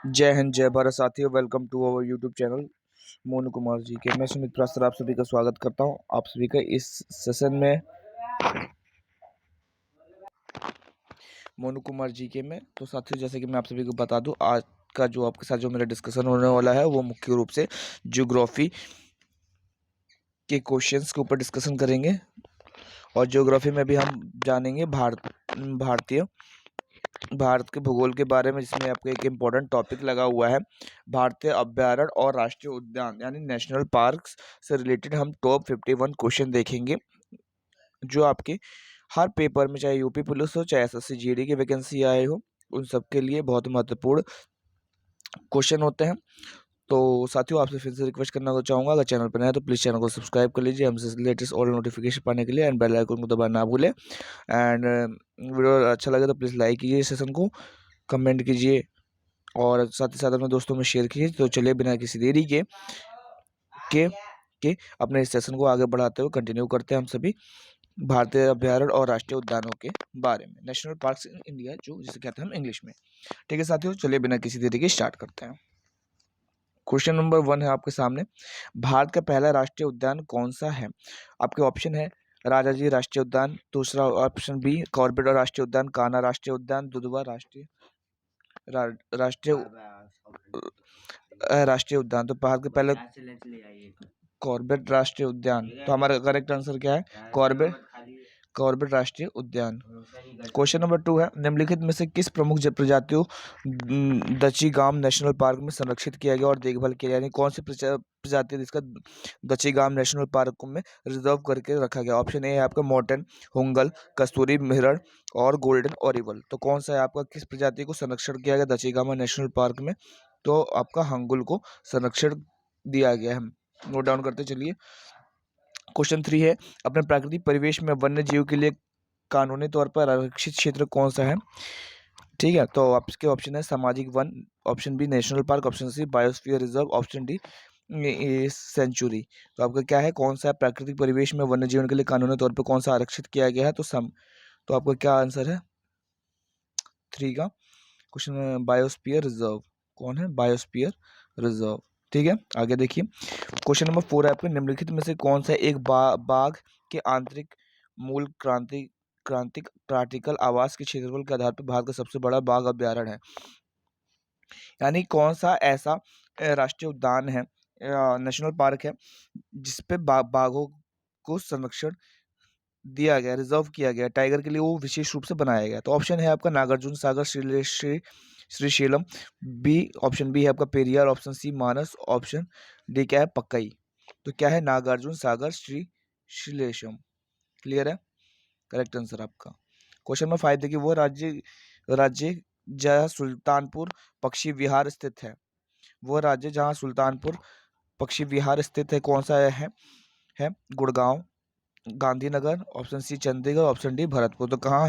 जय हिंद जय भारत साथियों, welcome to our YouTube channel Monu Kumar ji के। मैं सुमित प्रस्तर आप सभी का स्वागत करता हूं। आप सभी का इस सेशन में मोनू कुमार जी के में। तो साथियों, जैसे कि मैं आप सभी को बता दूं, आज का जो आपके साथ जो मेरा डिस्कशन होने वाला है वो मुख्य रूप से ज्योग्राफी के क्वेश्चंस के ऊपर डिस्कशन करेंगे। और ज्योग्राफी में भी हम जानेंगे भारत के भूगोल के बारे में, जिसमें आपको एक इम्पोर्टेंट टॉपिक लगा हुआ है भारतीय अभ्यारण्य और राष्ट्रीय उद्यान यानी नेशनल पार्क्स से रिलेटेड। हम टॉप 51 क्वेश्चन देखेंगे जो आपके हर पेपर में, चाहे यूपी पुलिस हो चाहे एसएससी जीडी की वैकेंसी आए हो, उन सब के लिए बहुत महत्वपूर्ण क्वेश्चन होते हैं। तो साथियों, आपसे फिर से रिक्वेस्ट करना चाहूँगा, अगर चैनल पर नए हैं तो प्लीज़ चैनल को सब्सक्राइब कर लीजिए हमसे लेटेस्ट ऑल नोटिफिकेशन पाने के लिए, एंड बेल आइकन को दबाना ना भूलें। एंड वीडियो अच्छा लगे तो प्लीज़ लाइक कीजिए सेशन को, कमेंट कीजिए और साथ ही साथ अपने दोस्तों में शेयर कीजिए। तो चलिए बिना किसी देरी के के अपने इस सेशन को आगे बढ़ाते हुए कंटिन्यू करते हैं हम सभी भारतीय अभ्यारण्य और राष्ट्रीय उद्यानों के बारे में, नेशनल पार्क्स इन इंडिया, जो जिसे कहते हैं हम इंग्लिश में। ठीक है साथियों, चलिए बिना किसी देरी के स्टार्ट करते हैं। क्वेश्चन नंबर 1 है आपके सामने, भारत का पहला राष्ट्रीय उद्यान कौन सा है? आपके ऑप्शन है राजाजी राष्ट्रीय उद्यान, दूसरा ऑप्शन बी कॉर्बेट राष्ट्रीय उद्यान, कान्हा राष्ट्रीय उद्यान, दुधवा राष्ट्रीय राष्ट्रीय उद्यान। तो भारत के पहले कॉर्बेट राष्ट्रीय उद्यान, तो हमारा करेक्ट आंसर क्या है? कॉर्बेट राष्ट्रीय उद्यान। क्वेश्चन नंबर 2 है, निम्नलिखित में से किस प्रमुख प्रजातियों दचीगाम नेशनल पार्क में संरक्षित किया गया और देखभाल किया गया, यानी कौन सी प्रजाति जिसका दचीगाम नेशनल पार्क में रिजर्व करके रखा गया? ऑप्शन ए है आपका मोर्टेन, होंगल, कस्तूरी हिरण और गोल्डन ओरिवल। तो कौन सा है आपका, किस प्रजाति को संरक्षण किया गया दचीगामा नेशनल पार्क में? तो आपका हंगुल को संरक्षण दिया गया है। नोट डाउन करते चलिए। क्वेश्चन 3 है, अपने प्राकृतिक परिवेश में वन्य जीव के लिए कानूनी तौर पर आरक्षित क्षेत्र कौन सा है? ठीक है, तो आपके ऑप्शन है सामाजिक वन, option B national park, option C biosphere reserve, option D sanctuary. तो आपका क्या है, कौन सा प्राकृतिक परिवेश में वन्य जीवन के लिए कानूनी तौर पर कौन सा आरक्षित किया गया है? तो आपका क्या आंसर है 3 का क्वेश्चन? Biosphere reserve. कौन है? Biosphere reserve. ठीक है, आगे देखिए। क्वेश्चन नंबर 4 है आपके, निम्नलिखित में से कौन सा एक बाघ के आंतरिक मूल क्रांतिक प्राकृतिक आवास के क्षेत्रफल के आधार पर भारत का सबसे बड़ा बाघ अभ्यारण्य है? यानी कौन सा ऐसा राष्ट्रीय उद्यान है, नेशनल पार्क है, जिसपे बाघों को संरक्षण दिया गया, रिजर्व किया गया, टाइगर के लिए वो विशेष रूप से बनाया गया? तो ऑप्शन है आपका Nagarjuna Sagar Srisailam, B option B है आपका पेरियार, ऑप्शन सी मानस, ऑप्शन डी क्या है पक्कई। तो क्या है? नागार्जुन सागर श्रीशैलम। क्लियर है? करेक्ट आंसर आपका। क्वेश्चन नंबर 5 देखिए, वो राज्य जहाँ सुल्तानपुर पक्षी विहार स्थित है, वो राज्य जहाँ सुल्तानपुर पक्षी विहार स्थित है कौन सा है Gurgaon, Gandhinagar, option C Chandigarh, option D Bharatpur. तो कहाँ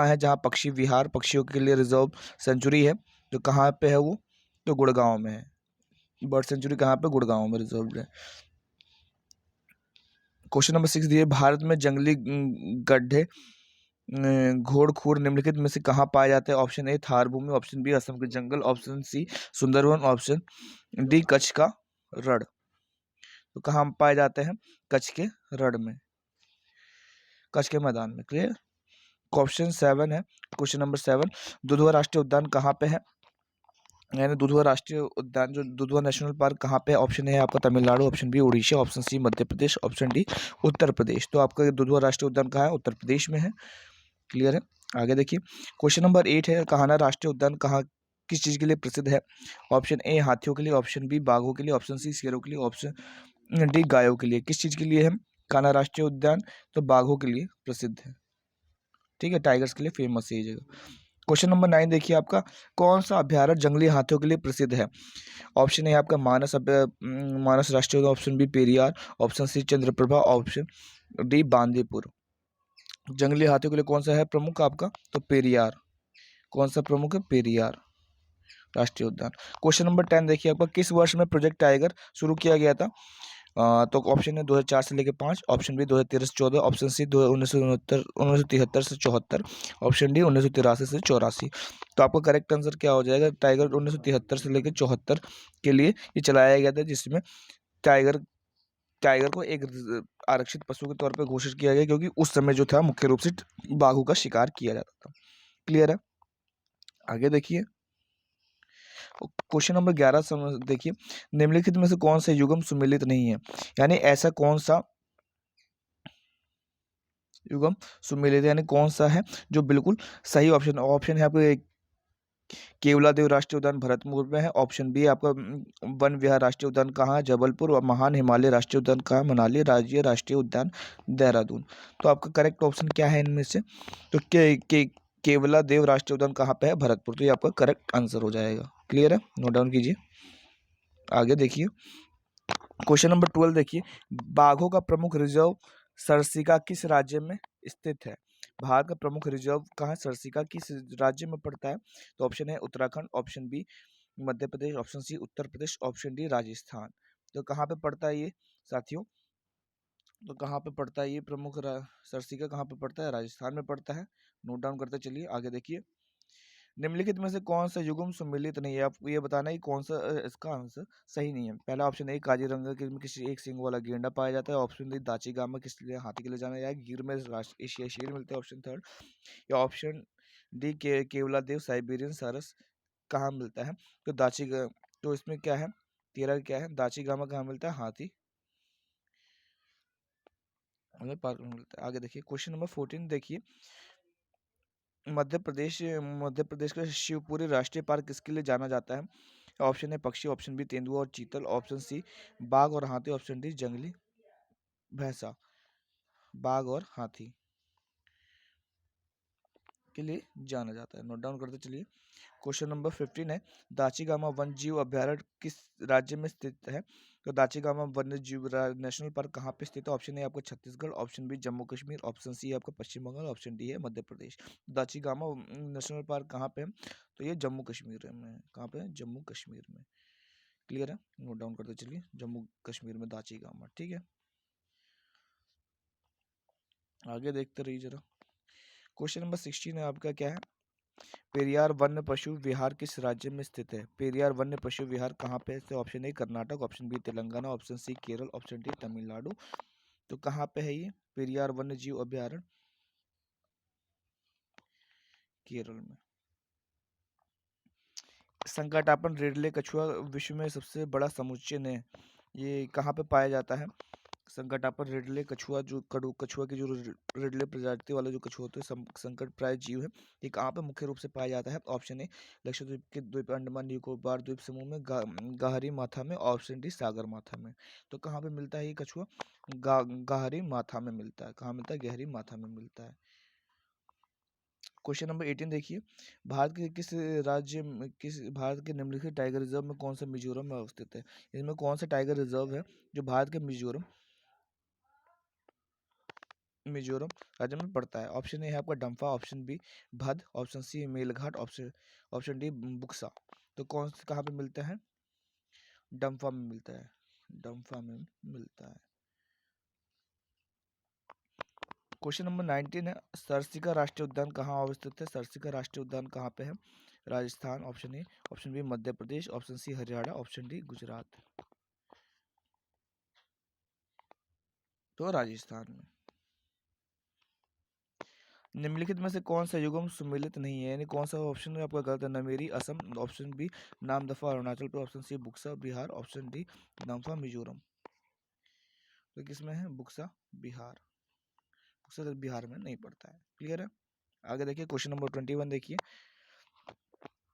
है जहाँ पक्षी विहार, पक्षियों के लिए रिजर्व सेंचुरी है, तो कहाँ पे है वो? तो गुड़गांव में है। बर्ड सेंचुरी कहाँ पे? गुड़गांव में रिजर्व है। क्वेश्चन नंबर 6 दिए, भारत में जंगली गड्ढे घोड़खूर निम्नलिखित में से कहाँ पाए जाते हैं? ऑप्शन ए थार भूमि, ऑप्शन बी असम के जंगल, option C Sundarbans, option D Kutch का रण। तो कहाँ पाए जाते हैं? कच्छ के रण में, कच्छ के मैदान में। क्लियर? क्वेश्चन 7 है, क्वेश्चन नंबर 7, दुधवा राष्ट्रीय उद्यान कहाँ पे है? यानी दुधवा राष्ट्रीय उद्यान, जो दुधवा नेशनल पार्क कहाँ पे है? ऑप्शन ए है आपका Tamil Nadu, option B Orissa, option C Madhya Pradesh, option D Uttar Pradesh. तो आपका दुधवा राष्ट्रीय उद्यान कहाँ है? उत्तर प्रदेश में है। क्लियर है? आगे देखिए। क्वेश्चन नंबर 8 है, कान्हा राष्ट्रीय उद्यान कहाँ किस चीज के लिए प्रसिद्ध है? ऑप्शन ए हाथियों के लिए, ऑप्शन बी बाघों के लिए, ऑप्शन सी शेरों के लिए, ऑप्शन डी गायों के लिए। किस चीज के लिए है कान्हा राष्ट्रीय उद्यान? तो बाघों के लिए प्रसिद्ध है। ठीक है, टाइगर्स के लिए फेमस है ये जगह। क्वेश्चन नंबर 9 देखिए आपका, कौन सा अभ्यारण्य जंगली हाथियों के लिए प्रसिद्ध है? ऑप्शन है आपका मानस राष्ट्रीय उद्यान, option B Periyar, option C Chandraprabha, option D Bandipur. जंगली हाथियों के लिए कौन सा है प्रमुख आपका? तो पेरियार। कौन सा प्रमुख है? पेरियार राष्ट्रीय उद्यान। क्वेश्चन नंबर 10 देखिए आपका, किस वर्ष में प्रोजेक्ट टाइगर शुरू किया गया था? तो ऑप्शन है 2004 से लेकर 5, ऑप्शन बी 2013 से 14, ऑप्शन सी 1973 से 74, ऑप्शन डी 1983 से 84। तो आपका करेक्ट आंसर क्या हो जाएगा? टाइगर 1973 से लेकर 74 के लिए ये चलाया गया था, जिसमें टाइगर टाइगर को एक आरक्षित पशु के तौर पर घोषित किया गया, क्योंकि उस समय जो था मुख्य रूप से बाघों का शिकार किया जाता था। क्लियर है? आगे देखिए क्वेश्चन नंबर 11 समझ देखिए, निम्नलिखित में से कौन सा युग्म सुमेलित नहीं है? यानी ऐसा कौन सा युग्म सुमेलित, यानी कौन सा है जो बिल्कुल सही ऑप्शन है आपको? केवलादेव राष्ट्रीय उद्यान भरतपुर में है, ऑप्शन बी आपका वन विहार राष्ट्रीय उद्यान कहाँ है? जबलपुर। और महान हिमालय राष्ट्रीय उद्यान कहाँ है? मनाली। राज्य राष्ट्रीय उद्यान देहरादून। तो आपका करेक्ट ऑप्शन क्या है इनमें से? तो केवलादेव राष्ट्रीय उद्यान कहाँ पे है? भरतपुर। तो ये आपका करेक्ट आंसर हो जाएगा। क्लियर है? नोट डाउन कीजिए। आगे देखिए क्वेश्चन नंबर 12 देखिए, बाघों का प्रमुख रिजर्व सरसिका किस राज्य में स्थित है? भारत का प्रमुख रिजर्व कहाँ सरसिका किस राज्य में पड़ता है? तो ऑप्शन है Uttarakhand, option B Madhya Pradesh, option C Uttar Pradesh, option D Rajasthan. तो कहाँ पे पड़ता है ये साथियों? तो कहाँ पे पड़ता है ये सरसिका कहाँ पे पड़ता है? राजस्थान में पड़ता है। नोट डाउन करते चलिए। आगे देखिए, निम्नलिखित में से कौन सा युग्म सम्मिलित नहीं है? आपको ये बताना है कि कौन सा इसका आंसर सही नहीं है। पहला ऑप्शन है काजीरंगा के में किसी एक सींग वाला गेंडा पाया जाता है, ऑप्शन बी दाचीगामा किस लिए हाथी के लिए जाना जाए, गिर में एशियाई शेर मिलते हैं, ऑप्शन थर्ड, या ऑप्शन डी के केवलादेव साइबेरियन सारस कहाँ मिलता है? तो तो इसमें क्या है? तेरा क्या है? दाचीगामा कहाँ मिलता है? हाथी पार्क में मिलता है। आगे देखिए क्वेश्चन नंबर 14 देखिए, मध्य प्रदेश का शिवपुरी राष्ट्रीय पार्क किसके लिए जाना जाता है? ऑप्शन है पक्षी, ऑप्शन बी तेंदुआ और चीतल, ऑप्शन सी बाघ और हाथी, ऑप्शन डी जंगली भैंसा। बाघ और हाथी के लिए जाना जाता है। नोट डाउन करते चलिए। क्वेश्चन नंबर 15 है, दाचीगामा वन्य जीव अभ्यारण्य किस राज्य में स्थित है? तो दाचीगामा वन्य जीव नेशनल पार्क कहाँ पे स्थित है? ऑप्शन ए आपका Chhattisgarh, option B Jammu Kashmir, option C आपका पश्चिम बंगाल, ऑप्शन डी है मध्य प्रदेश। दाचीगामा नेशनल पार्क कहाँ पे है? तो ये जम्मू कश्मीर में है। कहाँ पे है? जम्मू कश्मीर में। क्लियर है? नोट डाउन करते चलिए, जम्मू कश्मीर में दाचीगामा। ठीक है, आगे देखते रहिए जरा। क्वेश्चन नंबर 16 है आपका, क्या है? पेरियार वन्य पशु विहार किस राज्य में स्थित है? पेरियार वन्य पशु विहार कहाँ पे है? Option A Karnataka, option B Telangana, option C Kerala, option D Tamil Nadu. तो कहाँ पे है ये पेरियार वन्य जीव अभ्यारण्य? केरल में। संकटापन रेडले कछुआ विश्व में सबसे बड़ा समुच्चय है, ये कहाँ पे पाया जाता है? संकटापन रेडले कछुआ, जो कछुआ की जो रेडले प्रजाति वाला जो कछुआ होते हैं, संकट प्राय जीव है, ये कहाँ पे मुख्य रूप से पाया जाता है? ऑप्शन ए लक्षद्वीप के द्वीप, अंडमान निकोबार द्वीप समूह में, गाहरी माथा में, ऑप्शन डी सागर माथा में। तो कहाँ पे मिलता है ये कछुआ? गाहरी माथा में मिलता है। कहाँ मिलता है? गहरी माथा में मिलता है। क्वेश्चन नंबर 18 देखिए, भारत के निम्नलिखित टाइगर रिजर्व में कौन सा मिजोरम में अवस्थित है? इसमें कौन सा टाइगर रिजर्व है जो भारत के मिजोरम राज्य में पड़ता है? ऑप्शन ए है आपका Dampa, option B Bhad, option C Melghat, option D Buxa. तो कौन से कहाँ पे मिलता है? डम्फा में मिलता है। डम्फा में मिलता है। क्वेश्चन नंबर 19 है, सरसिका राष्ट्रीय उद्यान कहाँ अवस्थित है? सरसिका राष्ट्रीय उद्यान कहाँ पे है? Rajasthan, option A, option B Madhya Pradesh, option C Haryana, option D Gujarat. तो राजस्थान में। निम्नलिखित में से कौन सा युग्म सुमेलित नहीं है? यानी कौन सा ऑप्शन आपका गलत है? Nameri Assam, option B Namdapha Arunachal Pradesh, option C Buxa Bihar, option D Namfa Mizoram. तो किसमें है? बुक्सा बिहार। बुक्सा तो बिहार में नहीं पड़ता है। क्लियर है? आगे देखिए क्वेश्चन नंबर 21 देखिए,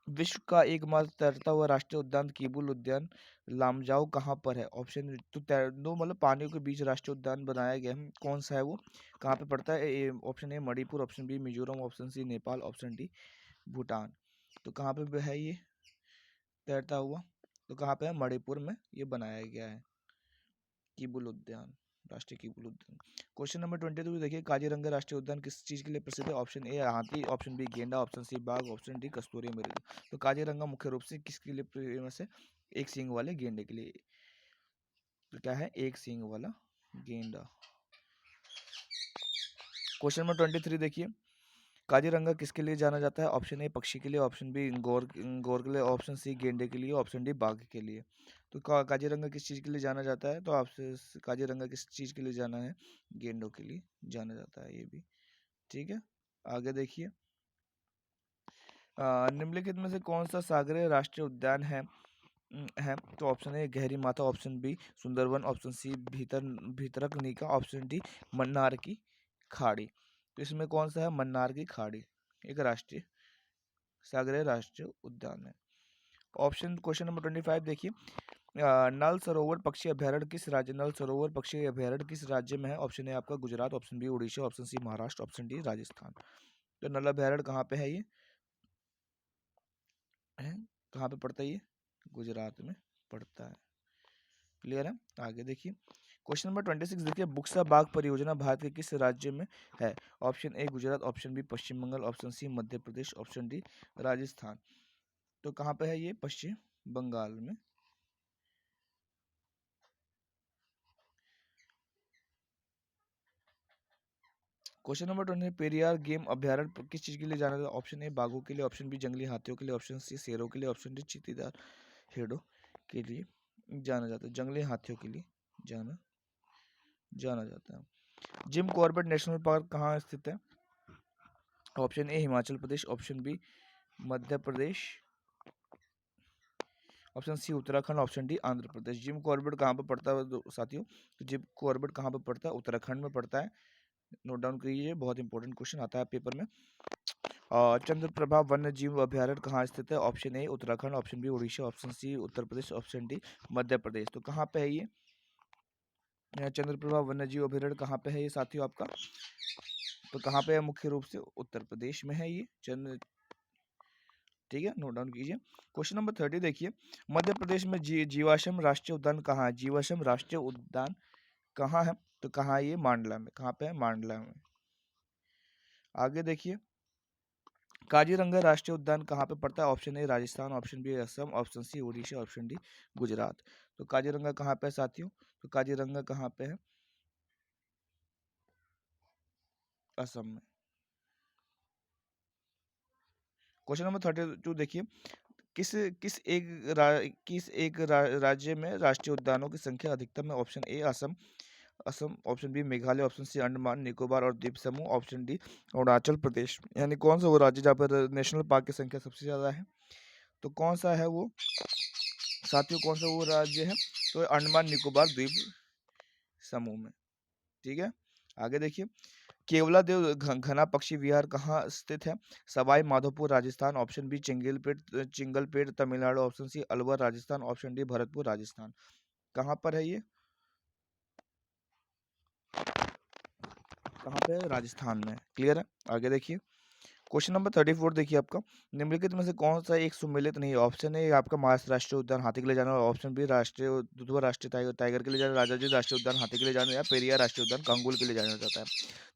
विश्व का एकमात्र तैरता हुआ राष्ट्रीय उद्यान कीबुल उद्यान लामजाओ कहाँ पर है? ऑप्शन तो दो मतलब पानियों के बीच राष्ट्रीय उद्यान बनाया गया है, कौन सा है वो? कहाँ पे पड़ता है? Option A Manipur, option B Mizoram, option C Nepal, option D Bhutan. तो कहाँ पे है ये तैरता हुआ? तो कहाँ पे है? मणिपुर में ये बनाया गया है कीबुल उद्यान, राष्ट्रीय कीबुल उद्यान। क्वेश्चन नंबर 22 देखिए, काजीरंगा राष्ट्रीय उद्यान किस चीज के लिए प्रसिद्ध है? ऑप्शन ए हाथी, ऑप्शन बी गेंडा, ऑप्शन सी बाघ, ऑप्शन डी कस्तूरी मृग। तो काजीरंगा मुख्य रूप से किसके लिए फेमस है? एक सींग वाले गेंडे के लिए। तो क्या है, एक सींग वाला गेंडा। क्वेश्चन नंबर 23 देखिए, काजीरंगा किसके लिए जाना जाता है? ऑप्शन ए पक्षी के लिए, ऑप्शन बी गौर के लिए, ऑप्शन सी गेंडे के लिए, ऑप्शन डी बाघ के लिए। तो काजीरंगा किस चीज़ के लिए जाना जाता है? तो आपसे काजीरंगा किस चीज़ के लिए जाना है? गेंडों के लिए जाना जाता है, ये भी ठीक है। आगे देखिए, निम्नलिखित में से कौन सा सागरीय राष्ट्रीय उद्यान है? तो option A Gahirmatha, option B Sundarban, option C Bhitarkanika, option D Mannar की खाड़ी। तो इसमें कौन सा है? मन्नार की खाड़ी एक राष्ट्रीय सागरीय राष्ट्रीय उद्यान है। ऑप्शन क्वेश्चन नंबर 25 देखिए, नल सरोवर पक्षी अभयारण्य किस राज्य नल सरोवर पक्षी अभयारण्य किस राज्य में है? ऑप्शन ए आपका Gujarat, option B Orissa, option C Maharashtra, option D Rajasthan. तो नल अभयारण्य कहाँ पे है? ये है कहाँ पे पड़ता है? ये गुजरात में पड़ता है। क्लियर है? आगे देखिए, क्वेश्चन नंबर 26 देखिए, बुक्सा बाग परियोजना भारत के किस राज्य में है? Option A Gujarat, option B Paschim Bengal, option C Madhya Pradesh, option D Rajasthan. तो कहाँ पे है ये? पश्चिम बंगाल में। क्वेश्चन नंबर 20, पेरियार गेम अभ्यारण्य किस चीज के लिए जाना जाता है? ऑप्शन ए बाघों के लिए, ऑप्शन बी जंगली हाथियों के लिए, ऑप्शन सी शेरों के लिए, ऑप्शन डी चीतेदार हिरणों के लिए जाना जाता है। जंगली हाथियों के लिए जाना जाना जाता है। जिम कॉर्बेट नेशनल पार्क कहाँ स्थित है? Option A Himachal Pradesh, option B Madhya Pradesh, option C Uttarakhand, option D Andhra Pradesh. Jim Corbett कहाँ पर पड़ता है साथियों? तो जिम कॉर्बेट कहाँ पर पड़ता है? उत्तराखंड में पड़ता है। नोट डाउन कीजिए, बहुत इंपॉर्टेंट क्वेश्चन आता है पेपर में। चंद्रप्रभा वन्य जीव अभयारण्य कहाँ स्थित है? Option A Uttarakhand, option B Orissa, option C Uttar Pradesh, option D Madhya Pradesh. तो कहाँ पे है ये? चंद्रप्रभा वन्य जीव अभयारण्य कहाँ पे है ये साथियों आपका? तो कहाँ पे है? मुख्य रूप से उत्तर प्रदेश में है ये चंद्र। ठीक है, नोट डाउन कीजिए। क्वेश्चन नंबर 30 देखिए, मध्य प्रदेश में जीवाश्म राष्ट्रीय उद्यान कहाँ है? जीवाश्म राष्ट्रीय उद्यान कहाँ है? तो कहाँ है ये? मांडला में। कहाँ पे है? मांडला में। आगे देखिए, काजीरंगा राष्ट्रीय उद्यान कहाँ पे पड़ता है? Option A Rajasthan, option B Assam, option C Orissa, option D Gujarat. तो काजीरंगा कहाँ पे है साथियों? तो काजीरंगा कहाँ पे है? असम में। क्वेश्चन नंबर 32 देखिए, किस किस एक राज्य में राष्ट्रीय उद्यानों की संख्या अधिकतम है? Option A Assam, option B Meghalaya, option C Andaman Nicobar और द्वीप समूह, ऑप्शन डी अरुणाचल प्रदेश। यानी कौन सा वो राज्य जहाँ पर नेशनल पार्क की संख्या सबसे ज्यादा है? तो कौन सा है वो साथियों? कौन सा वो राज्य है? तो अंडमान निकोबार द्वीप समूह में। ठीक है, आगे देखिए, केवला देव घना पक्षी विहार कहाँ स्थित है? Sawai Madhopur Rajasthan, option B Chingleput Tamil Nadu, option C Alwar Rajasthan, option D Bharatpur Rajasthan. कहाँ पर है ये? कहाँ पे है? राजस्थान में। क्लियर है? आगे देखिए, क्वेश्चन नंबर 34 देखिए आपका, निम्नलिखित में से कौन सा एक सुमेलित नहीं है? ऑप्शन ए आपका मानस राष्ट्रीय उद्यान हाथी के लिए जाना, ऑप्शन बी राष्ट्रीय दुधवा राष्ट्रीय टाइगर के लिए जाना, राजाजी राष्ट्रीय उद्यान हाथी के लिए जाना, या पेरियार राष्ट्रीय उद्यान कांगुल के लिए जाना जाता है।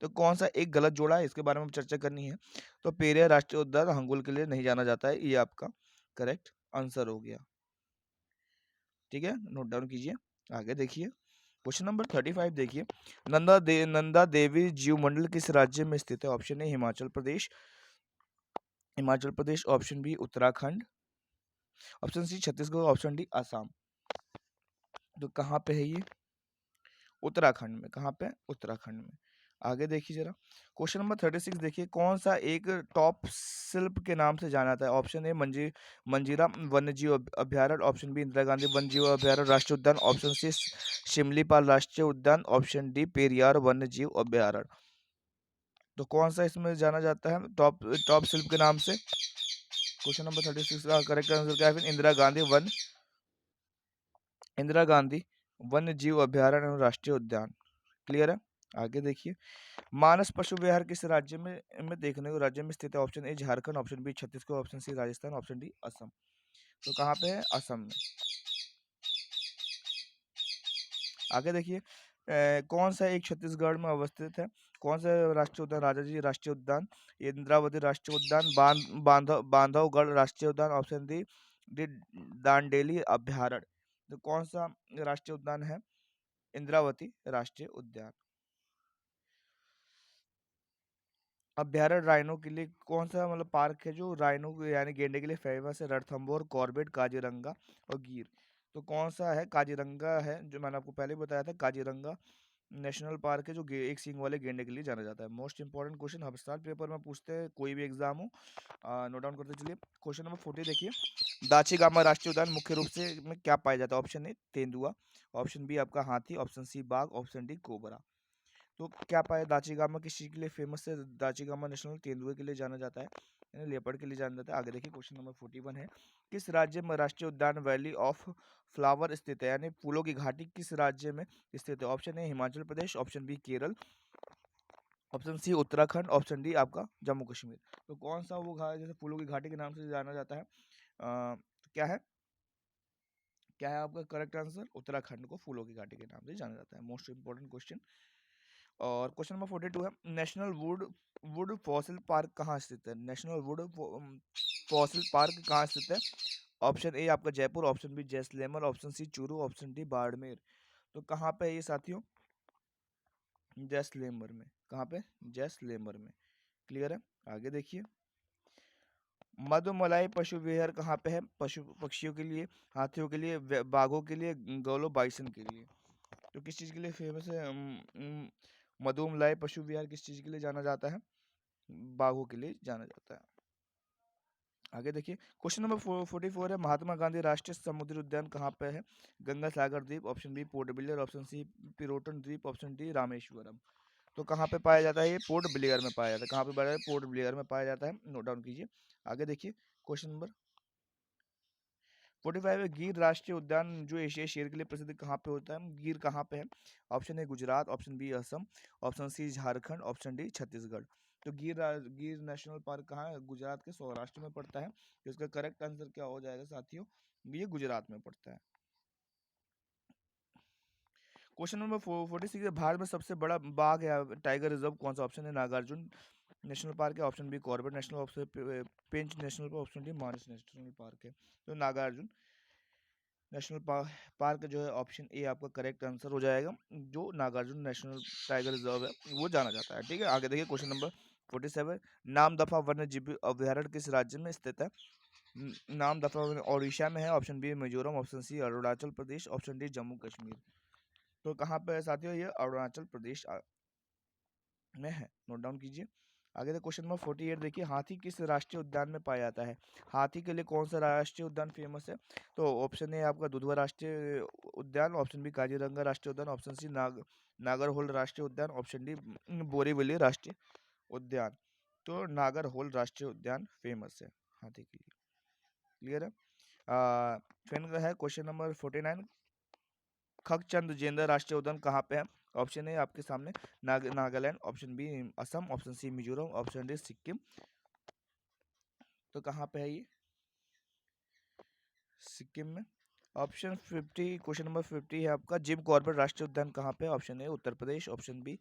तो कौन सा एक गलत जोड़ा है? इसके बारे में चर्चा करनी है। तो पेरियार राष्ट्रीय उद्यान हंगुल के लिए नहीं जाना जाता है, ये आपका करेक्ट आंसर हो गया। ठीक है, नोट डाउन कीजिए। आगे देखिए, क्वेश्चन नंबर 35 देखिए, नंदा देवी जीव मंडल किस राज्य में स्थित है? Option A Himachal Pradesh, option B Uttarakhand, option C Chhattisgarh, option D Assam. तो कहाँ पे है ये? उत्तराखंड में। कहाँ पे? उत्तराखंड में। आगे देखिए जरा, क्वेश्चन नंबर 36 देखिए, कौन सा एक टॉप शिल्प के नाम से जाना जाता है? ऑप्शन ए मंजीरा वन्यजीव अभ्यारण्य, ऑप्शन बी इंदिरा गांधी वन्यजीव अभ्यारण्य राष्ट्रीय उद्यान, ऑप्शन सी शिमलीपाल राष्ट्रीय उद्यान, ऑप्शन डी पेरियार वन्यजीव अभ्यारण्य। तो कौन सा इसमें जाना जाता है टॉप टॉप शिल्प के नाम से? क्वेश्चन नंबर 36 का करेक्ट आंसर क्या है फिर? इंदिरा गांधी वन्य जीव अभ्यारण्य एवं राष्ट्रीय उद्यान। क्लियर है? आगे देखिए, मानस पशु विहार किस राज्य में देखने को राज्य में स्थित है? Option A Jharkhand, option B Chhattisgarh, option C Rajasthan, option D Assam. तो कहाँ पे है? असम में। आगे देखिए, कौन सा एक छत्तीसगढ़ में अवस्थित है? कौन सा राष्ट्रीय उद्यान? राजाजी राष्ट्रीय उद्यान, इंद्रावती राष्ट्रीय उद्यान, बांधवगढ़ राष्ट्रीय उद्यान, ऑप्शन डी डी दांडेली अभ्यारण्य। तो कौन सा राष्ट्रीय उद्यान है? इंद्रावती राष्ट्रीय उद्यान। अभ्यारण्य राइनो के लिए कौन सा मतलब पार्क है जो राइनो यानी गेंडे के लिए फेमस है? रणथंभौर, कॉर्बेट, काजीरंगा और गिर। तो कौन सा है? काजीरंगा है, जो मैंने आपको पहले बताया था। काजीरंगा नेशनल पार्क है जो एक सींग वाले गेंडे के लिए जाना जाता है। मोस्ट इंपॉर्टेंट क्वेश्चन हर साल पेपर में पूछते हैं, कोई भी एग्जाम हो। नोट डाउन करते चलिए। क्वेश्चन नंबर 40 देखिए, दाची-गामा राष्ट्रीय उद्यान मुख्य रूप से में क्या पाया जाता है? ऑप्शन ए तेंदुआ, ऑप्शन बी आपका हाथी, ऑप्शन सी बाघ, ऑप्शन डी कोबरा। तो क्या पाया, दाची-गामा किस चीज के लिए फेमस है? दाची-गामा नेशनल तेंदुए के लिए जाना जाता है, यानी लेपर्ड के लिए जाना जाता है। आगे देखिए क्वेश्चन नंबर 41 है, किस राज्य में राष्ट्रीय उद्यान वैली ऑफ फ्लावर स्थित है? यानी फूलों की घाटी किस राज्य में स्थित है? Option A Himachal Pradesh, option B Kerala, option C Uttarakhand, option D आपका जम्मू कश्मीर। तो कौन सा वो घाट जैसे फूलों की घाटी के नाम से जाना जाता है? तो क्या है आपका करेक्ट आंसर? उत्तराखंड को फूलों की घाटी के नाम से जाना जाता है। Most important question. और क्वेश्चन नंबर 42 है, national would would fossil park कहाँ स्थित है? नेशनल वुड फॉसिल पार्क कहाँ स्थित है? ऑप्शन ए आपका Jaipur, option B Jaisalmer, option C Churu, option D Barmer. तो कहाँ पे है ये साथियों? जैसलमेर में। कहाँ पे? जैसलमेर में। क्लियर है? आगे देखिए, मधुमलाई पशु विहार कहाँ पे है? पशु पक्षियों के लिए, हाथियों के लिए, बाघों के लिए, गौलो बाइसन के लिए। तो किस चीज़ के लिए फेमस है? मधुमलाई पशु विहार किस चीज़ के लिए जाना जाता है? बाघों के लिए जाना जाता है। आगे देखिए, क्वेश्चन नंबर 44 है, महात्मा गांधी राष्ट्रीय समुद्री उद्यान कहाँ पे है? गंगा सागर द्वीप, option B Port Blair, option C Pirotan द्वीप, ऑप्शन डी रामेश्वरम। तो कहाँ पे पाया जाता है? ये पोर्ट ब्लेयर में पाया जाता है। कहाँ पे पाया जाता है? पोर्ट ब्लेयर में पाया जाता है। नोट डाउन कीजिए। आगे देखिए, क्वेश्चन नंबर 45 है, गिर राष्ट्रीय उद्यान जो एशियाई शेर के लिए प्रसिद्ध कहाँ पे होता है? गिर कहाँ पे है? Option A Gujarat, option B Assam, option C Jharkhand, option D Chhattisgarh. तो गिर नेशनल पार्क कहाँ है? गुजरात के सौराष्ट्र में पड़ता है। तो इसका करेक्ट आंसर क्या हो जाएगा साथियों? ये गुजरात में पड़ता है। क्वेश्चन नंबर 46 है, भारत में सबसे बड़ा बाघ या टाइगर रिजर्व कौन सा? ऑप्शन है नागार्जुन नेशनल पार्क है, option B Corbett national, option Pench national park, option D Manas national park है। तो नागार्जुन नेशनल पार्क जो है ऑप्शन ए आपका करेक्ट आंसर हो जाएगा। जो नागार्जुन नेशनल टाइगर रिजर्व है वो जाना जाता है। ठीक है, आगे देखिए क्वेश्चन नंबर 47, नाम दफा वन्य जीव अभ्यारण्य किस राज्य में स्थित है? नाम दफा ओडिशा में है, option B Mizoram, option C Arunachal Pradesh, option D Jammu Kashmir. तो कहाँ पे है साथियों? ये अरुणाचल प्रदेश में है। नोट डाउन कीजिए। आगे क्वेश्चन नंबर 48 देखिए, हाथी किस राष्ट्रीय उद्यान में पाया जाता है? हाथी के लिए कौन सा राष्ट्रीय उद्यान फेमस है? तो ऑप्शन ए आपका दुधवा राष्ट्रीय उद्यान, ऑप्शन बी काजीरंगा राष्ट्रीय उद्यान, ऑप्शन सी नागरहोल राष्ट्रीय उद्यान, ऑप्शन डी बोरीवली राष्ट्रीय उद्यान। तो नागरहोल राष्ट्रीय उद्यान फेमस है हाथी के लिए। क्लियर है? फिर है क्वेश्चन नंबर 49, खगचंद जेंदा राष्ट्रीय उद्यान कहाँ पे है? ऑप्शन ए आपके सामने Nagaland, option B Assam, option C Mizoram, option D Sikkim. तो कहाँ पे है ये? सिक्किम में। ऑप्शन 50, क्वेश्चन नंबर 50 है आपका, जिम कॉर्बेट राष्ट्रीय उद्यान कहाँ पे है? Option A Uttar Pradesh, option B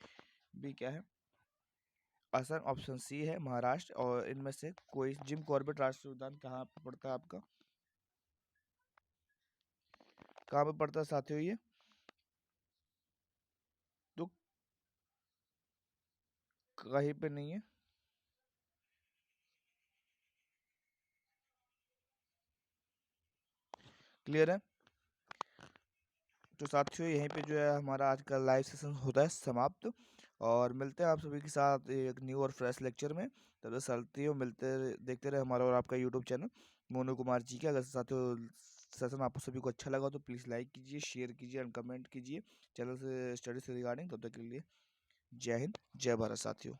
क्या है? असम, ऑप्शन सी है महाराष्ट्र। और इनमें से कोई जिम कॉर्बेट राष्ट्रीय उद्यान कहाँ पे पड़ता है आपका? कहाँ पे पड़ता है साथियों ये? तो कहीं पे नहीं है। क्लियर है? तो साथियों यहीं पे जो है हमारा आज का लाइव सेशन होता है समाप्त। और मिलते हैं आप सभी के साथ एक न्यू और फ्रेश लेक्चर में। तब तक साथियों देखते रहे हमारा और आपका यूट्यूब चैनल मोनू कुमार जी का। अगर साथियों सेशन आप सभी को अच्छा लगा तो प्लीज़ लाइक कीजिए, शेयर कीजिए एंड कमेंट कीजिए चैनल से स्टडी से रिगार्डिंग। तब तक के लिए जय हिंद, जय भारत साथियों।